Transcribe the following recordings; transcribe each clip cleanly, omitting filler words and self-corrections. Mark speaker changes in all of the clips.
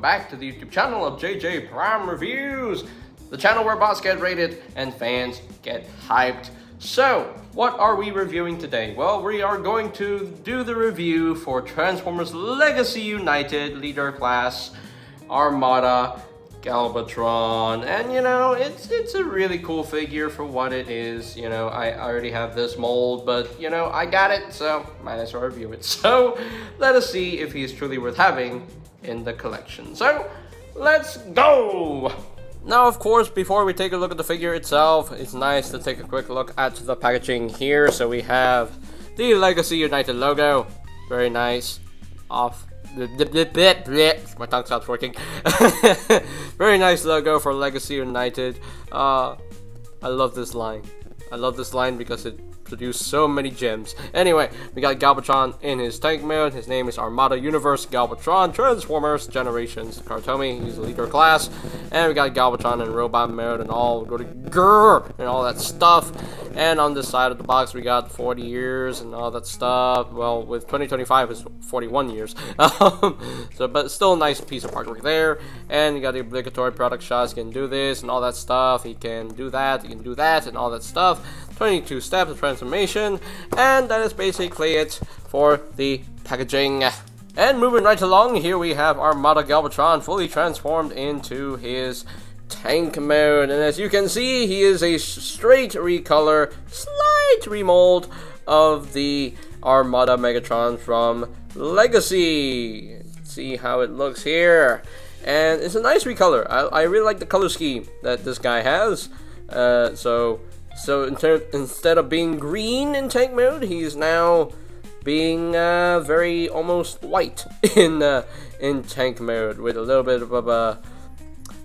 Speaker 1: back to the YouTube channel of JJ Prime Reviews, the channel where bots get rated and fans get hyped. So, what are we reviewing today? Well, we are going to do the review for Transformers Legacy United Leader Class Armada Galvatron, and you know, it's a really cool figure for what it is. You know, I already have this mold, but you know, I got it, so might as well review it. So let us see if he's truly worth having in the collection. So let's go! Now, of course, before we take a look at the figure itself, it's nice to take a quick look at the packaging here. So we have the Legacy United logo, very nice, off. My tongue stops working. Very nice logo for Legacy United. I love this line. I love this line because it produced so many gems. Anyway, we got Galvatron in his tank mode. His name is Armada Universe Galvatron Transformers Generations Kartomi. He's a leader class. And we got Galvatron in robot mode and all go to grrr and all that stuff. And on this side of the box, we got 40 years and all that stuff. Well, with 2025, it's 41 years. But still a nice piece of artwork there. And you got the obligatory product shots. He can do this and all that stuff. He can do that. He can do that and all that stuff. 22 steps of transformation. And that is basically it for the packaging. And moving right along, here we have Armada Galvatron fully transformed into his tank mode, and as you can see, he is a straight recolor, slight remold of the Armada Megatron from Legacy. See how it looks here, and it's a nice recolor. I really like the color scheme that this guy has. So instead of being green in tank mode, he's now being very almost white in tank mode, with a little bit of a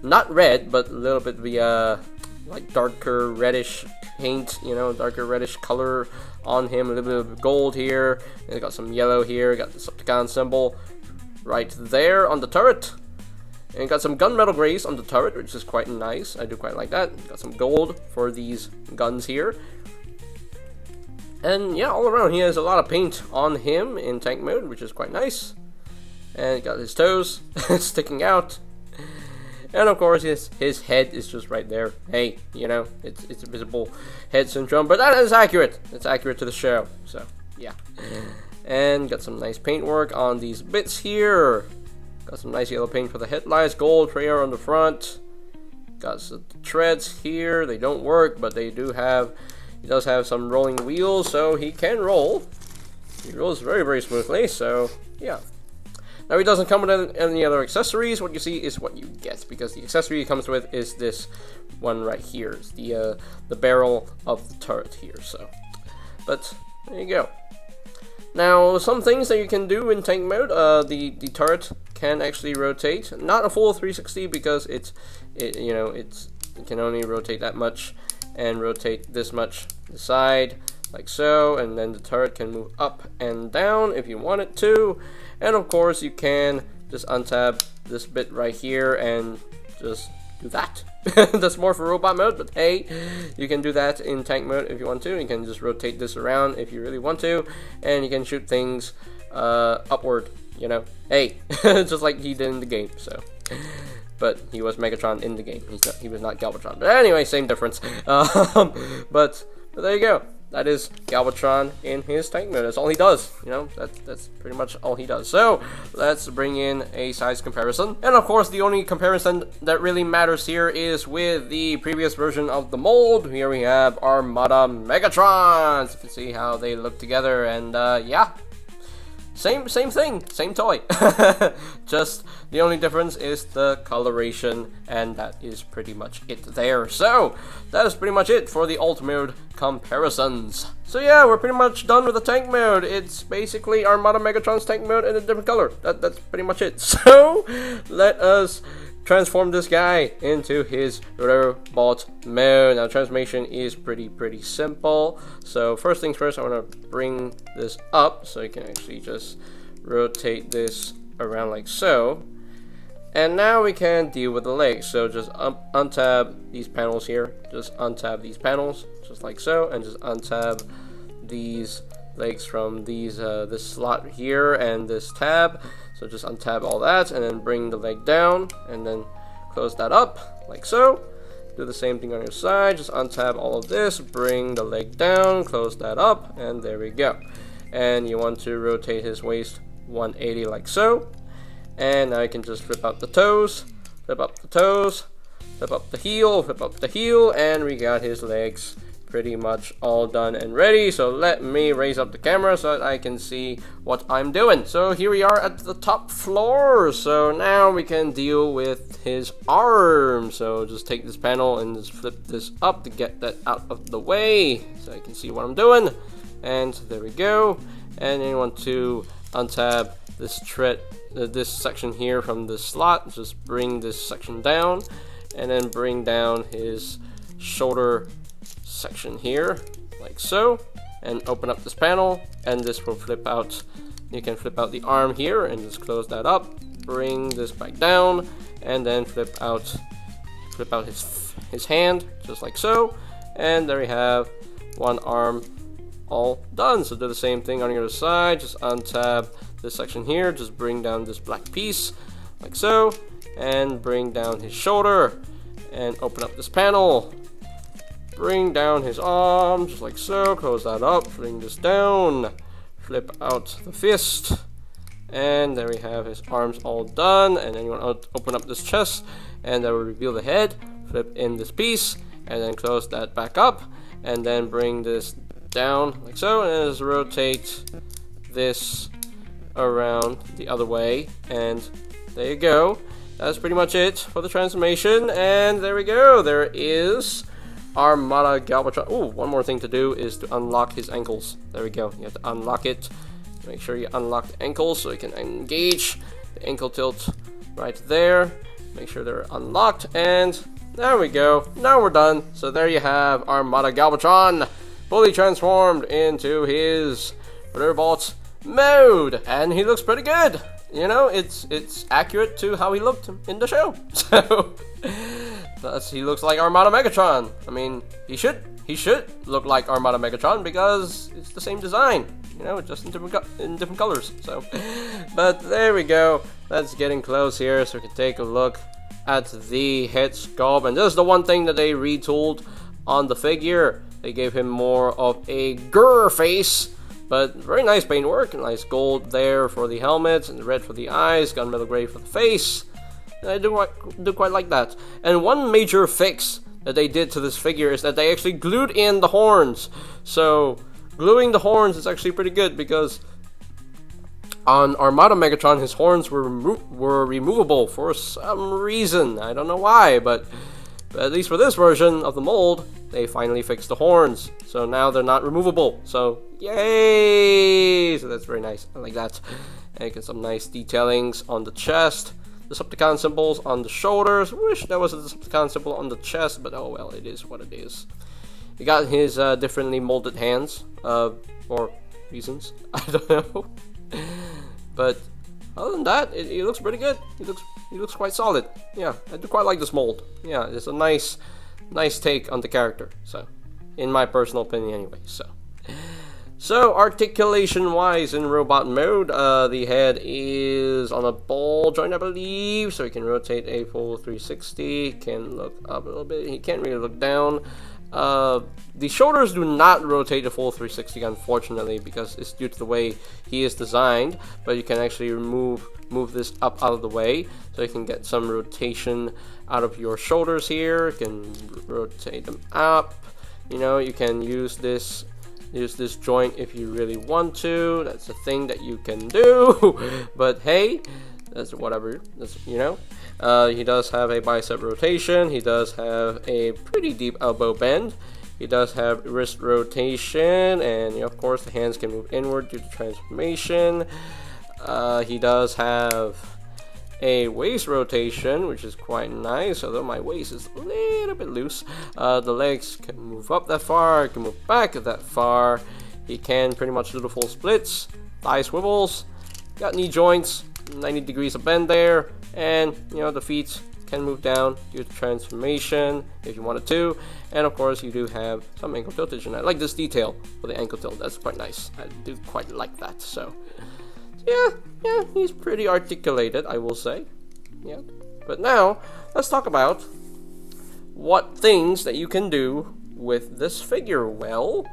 Speaker 1: not red, but a little bit of the like darker reddish paint, you know, darker reddish color on him. A little bit of gold here, and got some yellow here. Got the Decepticon symbol right there on the turret, and got some gunmetal grays on the turret, which is quite nice. I do quite like that. Got some gold for these guns here. And yeah, all around he has a lot of paint on him in tank mode, which is quite nice. And got his toes sticking out. And of course his head is just right there. Hey, you know, it's a visible head syndrome, but that is accurate. It's accurate to the show. So yeah. And got some nice paintwork on these bits here. Got some nice yellow paint for the headlights, gold prayer on the front. Got some treads here. They don't work, but they do have. He does have some rolling wheels, so he can roll. He rolls very, very smoothly, so yeah. Now he doesn't come with any other accessories. What you see is what you get, because the accessory he comes with is this one right here. It's the barrel of the turret here, so. But there you go. Now, some things that you can do in tank mode, the turret can actually rotate. Not a full 360 because it can only rotate that much, and rotate this much to the side, like so, and then the turret can move up and down if you want it to. And of course you can just untab this bit right here and just do that. That's more for robot mode, but hey, you can do that in tank mode if you want to. You can just rotate this around if you really want to, and you can shoot things upward, you know. Hey, just like he did in the game, so. But he was Megatron in the game. He was not Galvatron. But anyway, same difference. But there you go. That is Galvatron in his tank mode. That's all he does. You know, that's pretty much all he does. So let's bring in a size comparison. And of course, the only comparison that really matters here is with the previous version of the mold. Here we have Armada Megatrons. You can see how they look together, and yeah. Same thing, same toy. Just the only difference is the coloration, and that is pretty much it there. So that is pretty much it for the alt mode comparisons. So yeah, we're pretty much done with the tank mode. It's basically Armada Megatron's tank mode in a different color. That's pretty much it. So let us transform this guy into his robot mode. Now, transformation is pretty simple. So first things first, I want to bring this up so you can actually just rotate this around like so. And now we can deal with the legs. So just untab these panels here. Just untab these panels, just like so, and just untab these legs from these this slot here and this tab. So just untab all that and then bring the leg down and then close that up like so. Do the same thing on your side, just untab all of this, bring the leg down, close that up, and there we go. And you want to rotate his waist 180 like so. And now you can just flip out the toes, flip up the toes, flip up the heel, flip up the heel, and we got his legs pretty much all done and ready. So let me raise up the camera so that I can see what I'm doing. So here we are at the top floor. So now we can deal with his arm. So just take this panel and just flip this up to get that out of the way so I can see what I'm doing. And there we go. And then you want to untab this this section here from this slot. Just bring this section down and then bring down his shoulder section here like so, and open up this panel, and this will flip out. You can flip out the arm here and just close that up, bring this back down, and then flip out his hand just like so, and there we have one arm all done. So do the same thing on your other side, just untab this section here, just bring down this black piece like so, and bring down his shoulder and open up this panel. Bring down his arm, just like so, close that up, bring this down, flip out the fist, and there we have his arms all done. And then you want to open up this chest, and that will reveal the head, flip in this piece, and then close that back up, and then bring this down like so, and just rotate this around the other way, and there you go. That's pretty much it for the transformation, and there we go. There is Armada Galvatron. Oh, one more thing to do is to unlock his ankles. There we go. You have to unlock it. Make sure you unlock the ankles so you can engage the ankle tilt right there. Make sure they're unlocked, and there we go. Now we're done. So there you have Armada Galvatron fully transformed into his robot mode, and he looks pretty good. You know, it's accurate to how he looked in the show. So thus he looks like Armada Megatron. I mean, he should look like Armada Megatron because it's the same design, you know, just in different colors. So, but there we go. That's getting close here, so we can take a look at the head sculpt. And this is the one thing that they retooled on the figure. They gave him more of a grr face, but very nice paintwork. Nice gold there for the helmet and red for the eyes, gunmetal gray for the face. I do quite like that. And one major fix that they did to this figure is that they actually glued in the horns. So gluing the horns is actually pretty good, because on Armada Megatron his horns were removable for some reason. I don't know why, but at least for this version of the mold, they finally fixed the horns. So now they're not removable. So yay! So that's very nice. I like that. And get some nice detailings on the chest. Decepticon symbols on the shoulders. Wish there was a Decepticon symbol on the chest, but oh well, it is what it is. He got his differently molded hands for reasons. I don't know. But other than that, it looks pretty good. He looks quite solid. Yeah, I do quite like this mold. Yeah, it's a nice take on the character. So, in my personal opinion, anyway. So articulation-wise, in robot mode, the head is on a ball joint, I believe, so he can rotate a full 360, can look up a little bit, he can't really look down. The shoulders do not rotate a full 360, unfortunately, because it's due to the way he is designed, but you can actually move this up out of the way, so you can get some rotation out of your shoulders here. You can rotate them up, you know, you can use this joint if you really want to. That's a thing that you can do. But hey, that's whatever. That's, you know. He does have a bicep rotation. He does have a pretty deep elbow bend. He does have wrist rotation, and you know, of course the hands can move inward due to transformation. He does have a waist rotation, which is quite nice, although my waist is a little bit loose. The legs can move up that far, can move back that far. He can pretty much do the full splits, thigh swivels, got knee joints, 90 degrees of bend there, and you know, the feet can move down due to transformation if you wanted to. And of course you do have some ankle tiltage, and I like this detail for the ankle tilt. That's quite nice. I do quite like that. So yeah, he's pretty articulated, I will say. Yeah. But now, let's talk about what things that you can do with this figure. Well,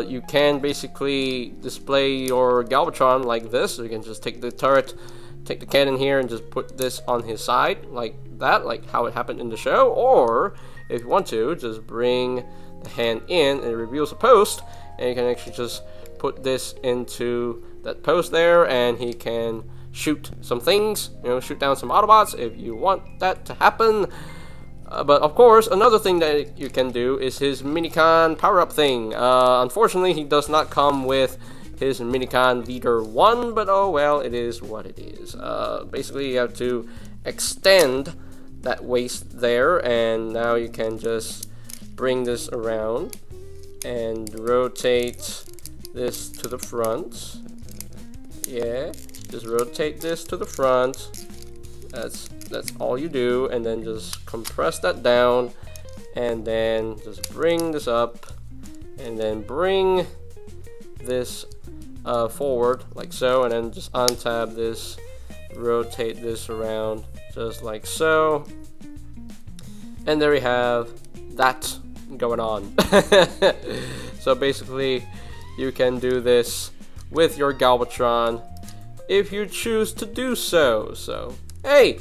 Speaker 1: you can basically display your Galvatron like this. You can just take the turret, take the cannon here, and just put this on his side like that, like how it happened in the show. Or, if you want to, just bring the hand in and it reveals a post, and you can actually just put this into that post there, and he can shoot some things, shoot down some Autobots if you want that to happen. But of course, another thing that you can do is his Minicon power-up thing. Unfortunately, he does not come with his Minicon Leader 1, but oh well, it is what it is. Basically, you have to extend that waist there, and now you can just bring this around and rotate this to the front. Yeah, just rotate this to the front. That's all you do, and then just compress that down, and then just bring this up, and then bring this forward like so, and then just untab this, rotate this around just like so, and there we have that going on. So basically, you can do this with your Galvatron if you choose to do so. So hey,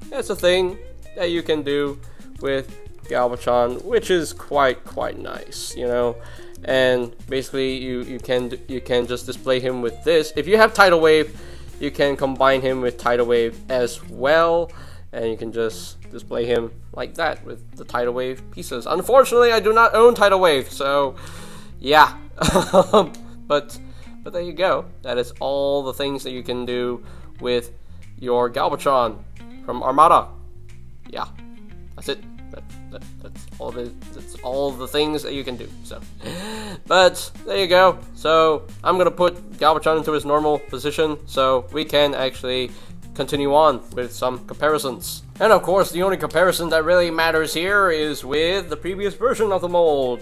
Speaker 1: that's a thing that you can do with Galvatron, which is quite nice, And basically, you can just display him with this. If you have Tidal Wave, you can combine him with Tidal Wave as well, and you can just display him like that with the Tidal Wave pieces. Unfortunately, I do not own Tidal Wave, so yeah. but there you go. That is all the things that you can do with your Galvatron from Armada. Yeah, that's it. That's all the things that you can do. So, but there you go. So I'm gonna put Galvatron into his normal position so we can actually continue on with some comparisons. And of course, the only comparison that really matters here is with the previous version of the mold,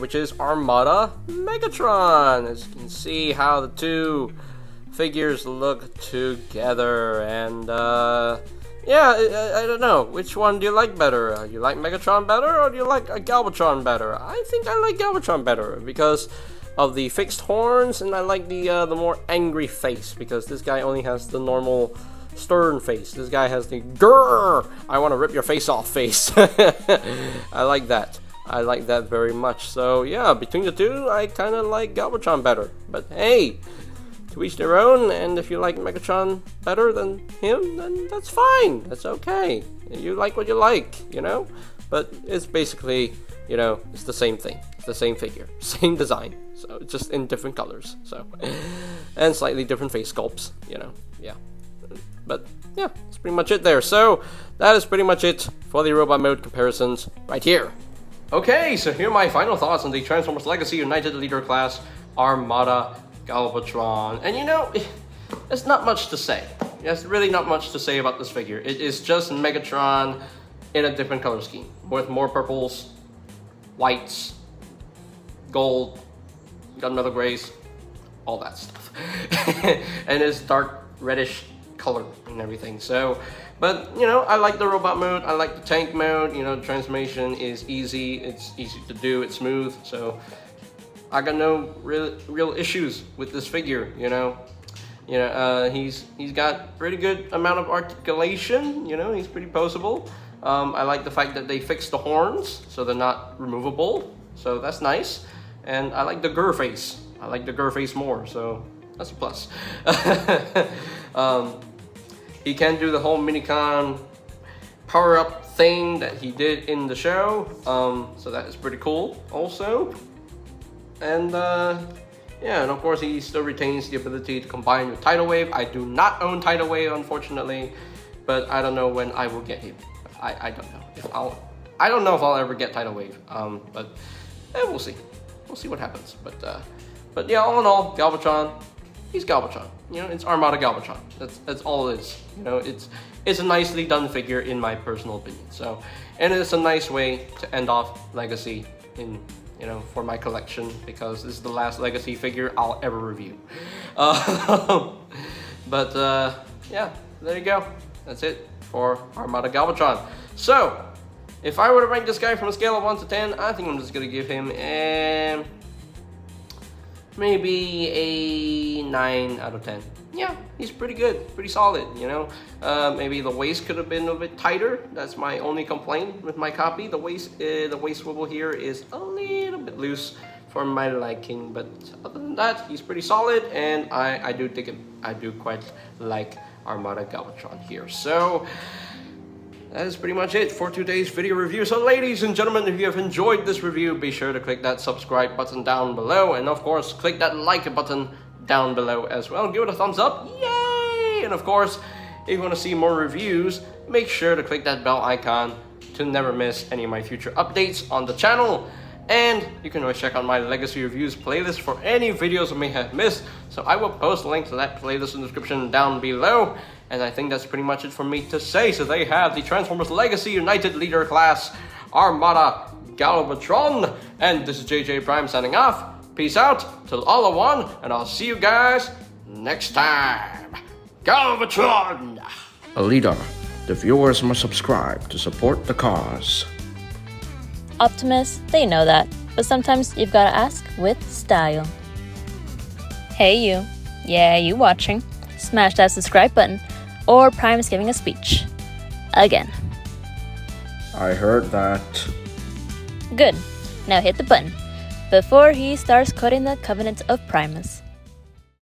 Speaker 1: which is Armada Megatron. As you can see how the two figures look together, and yeah, I don't know, which one do you like better? You like Megatron better, or do you like Galvatron better? I think I like Galvatron better because of the fixed horns, and I like the more angry face, because this guy only has the normal stern face. This guy has the grrr, I want to rip your face off face. I like that. I like that very much. So yeah, between the two, I kind of like Galvatron better. But hey, to each their own, and if you like Megatron better than him, then that's fine. That's okay. You like what you like, But it's basically, it's the same thing. It's the same figure, same design. So it's just in different colors. So, and slightly different face sculpts, Yeah. But yeah, that's pretty much it there. So that is pretty much it for the robot mode comparisons right here. Okay, so here are my final thoughts on the Transformers Legacy United Leader Class Armada Galvatron. And there's not much to say. There's really not much to say about this figure. It is just Megatron in a different color scheme, with more purples, whites, gold, gunmetal grays, all that stuff. And it's dark reddish color and everything. So, but I like the robot mode, I like the tank mode. The transformation is easy, it's easy to do, it's smooth. So I got no real issues with this figure. He's got pretty good amount of articulation. He's pretty poseable. I like the fact that they fixed the horns so they're not removable, so that's nice. And I like the grr face. I like the grr face more, so that's a plus. He can do the whole Minicon power-up thing that he did in the show, so that is pretty cool also. And yeah, and of course he still retains the ability to combine with Tidal Wave. I do not own Tidal Wave, unfortunately, but I don't know when I will get him. I don't know I don't know if I'll ever get Tidal Wave, but we'll see. We'll see what happens. But yeah, all in all, Galvatron, he's Galvatron. It's Armada Galvatron. That's all it is. It's a nicely done figure in my personal opinion. So, and it's a nice way to end off Legacy in you know, for my collection, because this is the last Legacy figure I'll ever review. Yeah, there you go. That's it for Armada Galvatron. So, if I were to rank this guy from a scale of 1 to 10, I think I'm just gonna give him maybe a 9 out of 10. Yeah, he's pretty good, pretty solid, you know. Maybe the waist could have been a bit tighter. That's my only complaint with my copy. The waist swivel here is a little bit loose for my liking, but other than that, he's pretty solid, and I do think I do quite like Armada Galvatron here. So that is pretty much it for today's video review. So ladies and gentlemen, if you have enjoyed this review, be sure to click that subscribe button down below, and of course click that like button down below as well. Give it a thumbs up, yay! And of course, if you want to see more reviews, make sure to click that bell icon to never miss any of my future updates on the channel. And you can always check out my Legacy Reviews playlist for any videos I may have missed. So I will post a link to that playlist in the description down below. And I think that's pretty much it for me to say. So they have the Transformers Legacy United Leader Class Armada Galvatron. And this is JJ Prime signing off. Peace out till all are one, and I'll see you guys next time. Galvatron!
Speaker 2: A leader, the viewers must subscribe to support the cause.
Speaker 3: Optimus, they know that, but sometimes you've gotta ask with style. Hey you, yeah, you watching. Smash that subscribe button, or Prime is giving a speech. Again.
Speaker 2: I heard that.
Speaker 3: Good, now hit the button before he starts cutting the covenant of Primus.